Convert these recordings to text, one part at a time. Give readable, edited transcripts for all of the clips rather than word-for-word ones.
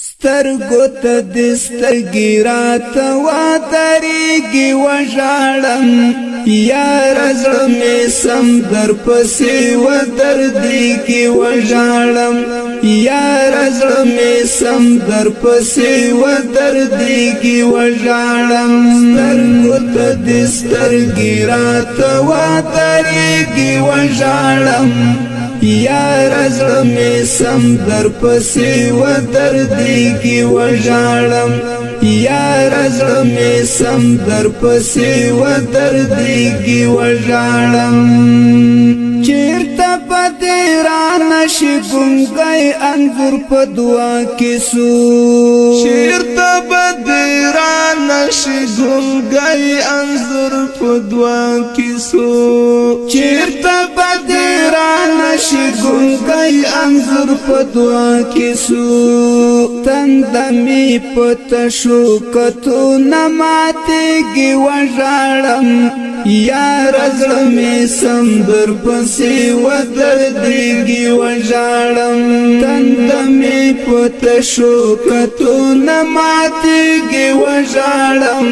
سترګو ته دې سترګې راته ودریږي وژاړم یاره زړه مې سم درپسي ودردیږي وژاړم یاره زړه مې سم درپسي ودردیږي وژاړم سترګو ته دې سترګې راته ودریږي وژاړم یاره زړه مې سم درپسې ودردیږي وژاړم یاره زړه مې سم درپسې ودردیږي وژاړم چیرته به دې رانشي ګونګی انځور په دعا کې سو چیرته به دې رانشي ګونګی انځور په دعا کې سو چیرته به دې رانشي ګونګی انځور په دعا کې سو تنده مې په تشو کتو نه ماتېږي وژاړم یاره زړه مې سم درپسې ودردیږي وژاړم تنده مې په تشو کتو نه ماتېږي وژاړم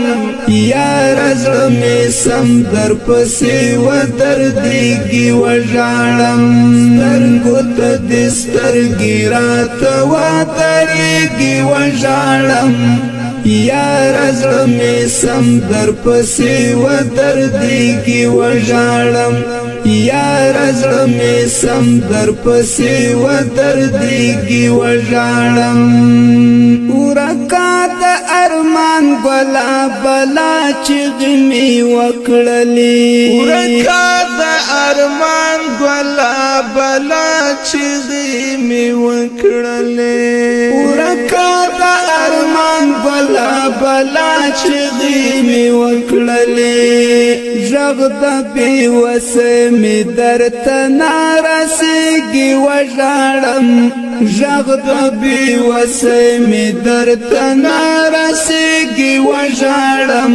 یاره زړه مې سم درپسې ودردیږي وژاړم سترګو ته دې سترګې راته ودریږي وژاړم یاره زړه مې سم درپسې ودردیږي وژاړم یاره زړه مې سم درپسې ودردیږي وژاړم ورکا د ارمان ګلا بلا چغې مې وکړلې ورکا د ارمان ګلا بلا چغې مې وکړلې ورکا د ارمان ګلا بلا چغې مې وکړلې ژغ د بېوسۍ مې درته نارسېږي وژاړم ژغ د بېوسۍ مې درته نارسېږي وژاړم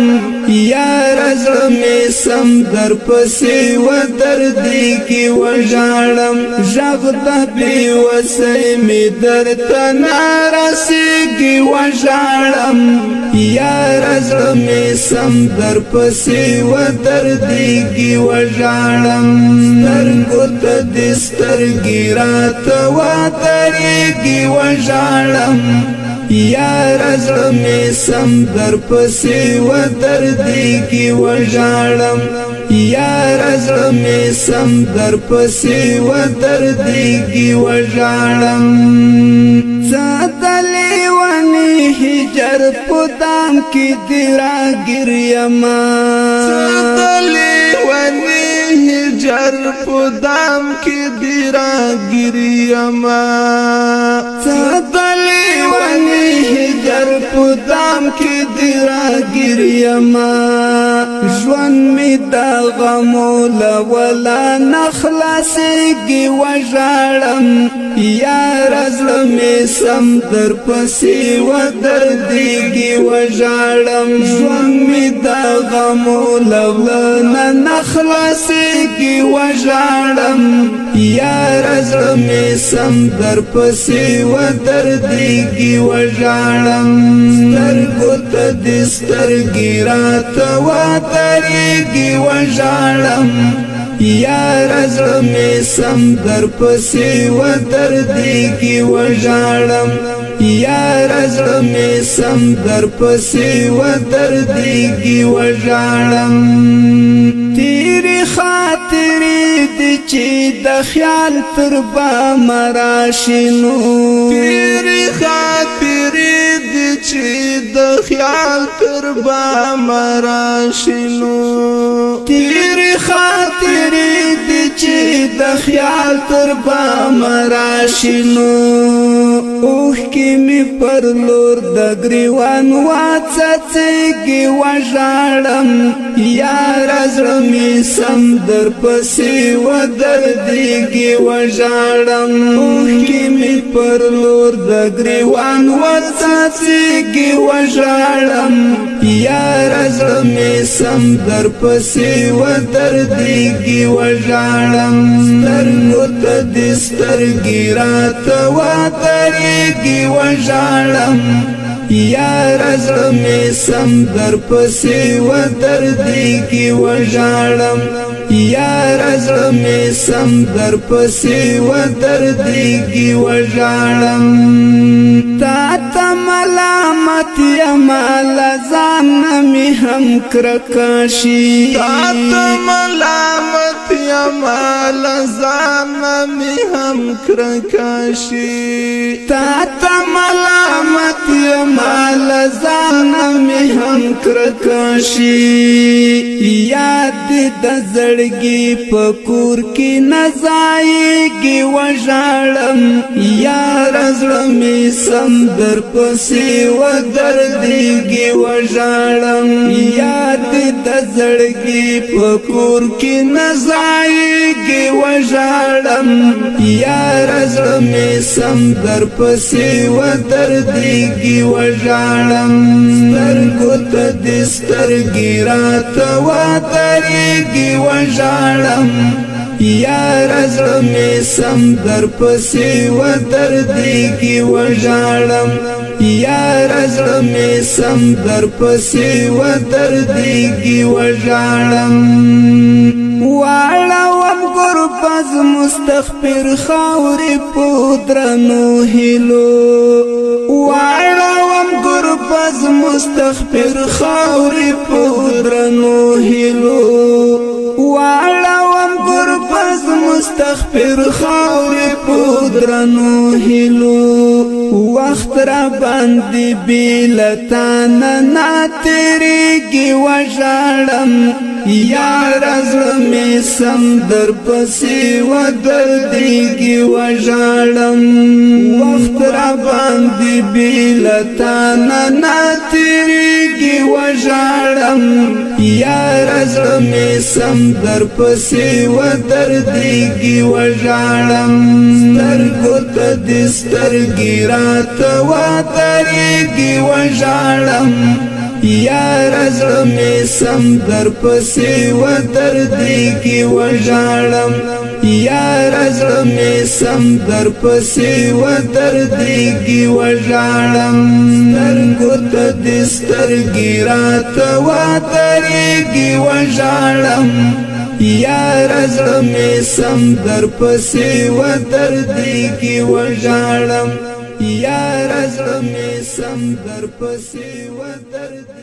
یاره زړه مې سم درپسې ودردیږي وژاړم ژغ د بېوسۍ مې درته نارسېږي وژاړم یاره زړه مې سم درپسې ودردیږي وژاړم سترګو ته دې سترګې راته ودریږي وژاړم یاره زړه مې سم درپسې ودردیږي وژاړم یاره زړه مې سم درپسې ودردیږي وژاړم زه د لیوني هجر په دام کې دې راګیر یما زه د لیوني هجر په دام کې دې راګیر یما زه د لیوني هجر په دام کې دې راګیر یما ژوند مې د غمو له ولا نه خلاصېږي وژاړم یاره زړه مې سم درپسې ودردیږي وژاړم ژوند مې د غمو له ولا نه خلاصېږي وژاړم یاره زړه مې سم درپسې ودردیږي وژاړم سترګو ته دې سترګې راته ودریږي وژاړم یاره زړه مې سم درپسې ودردیږي وژاړم یاره زړه مې سم درپسې ودردیږي وژاړم تیری خاطرې دې چې د خیال تر بام راشي نو تیری خاطرې دې چې د خیال تر بام راشي نو تیری خاطرې دې چې د خیال تر بام راشي نو اوښکې مې پر لور د ګریوان واڅڅېږي وژاړم یاره زړه مې سم درپسې ودردیږي وژاړم اوښکې مې پر لور د ګریوان واڅڅېږي وژاړم وژاړم یاره زړه مې سم درپسې ودردیږي وژاړم سترګو ته دې سترګې راته ودریږي وژاړم یاره زړه مې سم درپسې ودردیږي وژاړم یاره زړه مې سم درپسې ودردیږي وژاړم تا ته ملامت یما له ځانه مې هم کرکه شي تا ته ملامت یما له ځانه مې هم کرکه شي تا ته ملامت یما له ځانه مې هم کرکه شي یاد د زړګي په کور کې نه ځایږي وژاړم یاره زړه مې سم درپسې ودردیږي وژاړم یاد د زړګي په کور کې نه ځایږي وژاړم یاره زړه مې سم درپسې ودردیږي وژاړم سترګو ته دې سترګې راته ودریږي وژاړم یاره زړه مې سم درپسې ودردیږي وژاړم یاره زړه مې سم درپسې ودردیږي وژاړم واړوم ګربز مستغفر خاورې په درنو هیلو واړوم ګربز مستغفر خاورې په درنو هیلو واړوم ګربز مستغفر خاورې په درنو هیلو وخت را باندې بېلتانه نه تېرېږي وژاړم یاره زړه مې سم درپسې ودردیږي وژاړم وخت را باندې بېلتانه نه تېرېږي وژاړم یاره زړه مې سم درپسې ودردیږي وژاړم سترګو ته دې سترګې راته ودریږي وژاړم یاره زړه مې سم درپسې ودردیږي وژاړم یاره زړه مې سم درپسې ودردیږي وژاړم سترګو ته دې سترګې راته ودریږي وژاړم یاره زړه مې سم درپسې ودردیږي وژاړم یاره زړه مې سم درپسې ودردیږي